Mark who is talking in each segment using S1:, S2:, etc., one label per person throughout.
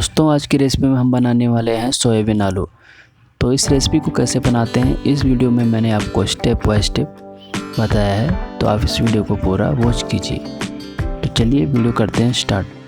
S1: दोस्तों, आज की रेसिपी में हम बनाने वाले हैं सोयाबीन आलू। तो इस रेसिपी को कैसे बनाते हैं इस वीडियो में मैंने आपको स्टेप बाय स्टेप बताया है, तो आप इस वीडियो को पूरा वॉच कीजिए। तो चलिए वीडियो करते हैं स्टार्ट।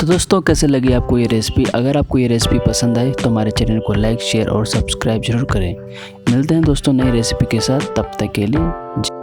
S1: तो दोस्तों कैसे लगी आपको ये रेसिपी? अगर आपको ये रेसिपी पसंद आए तो हमारे चैनल को लाइक, शेयर और सब्सक्राइब जरूर करें। मिलते हैं दोस्तों नई रेसिपी के साथ, तब तक के लिए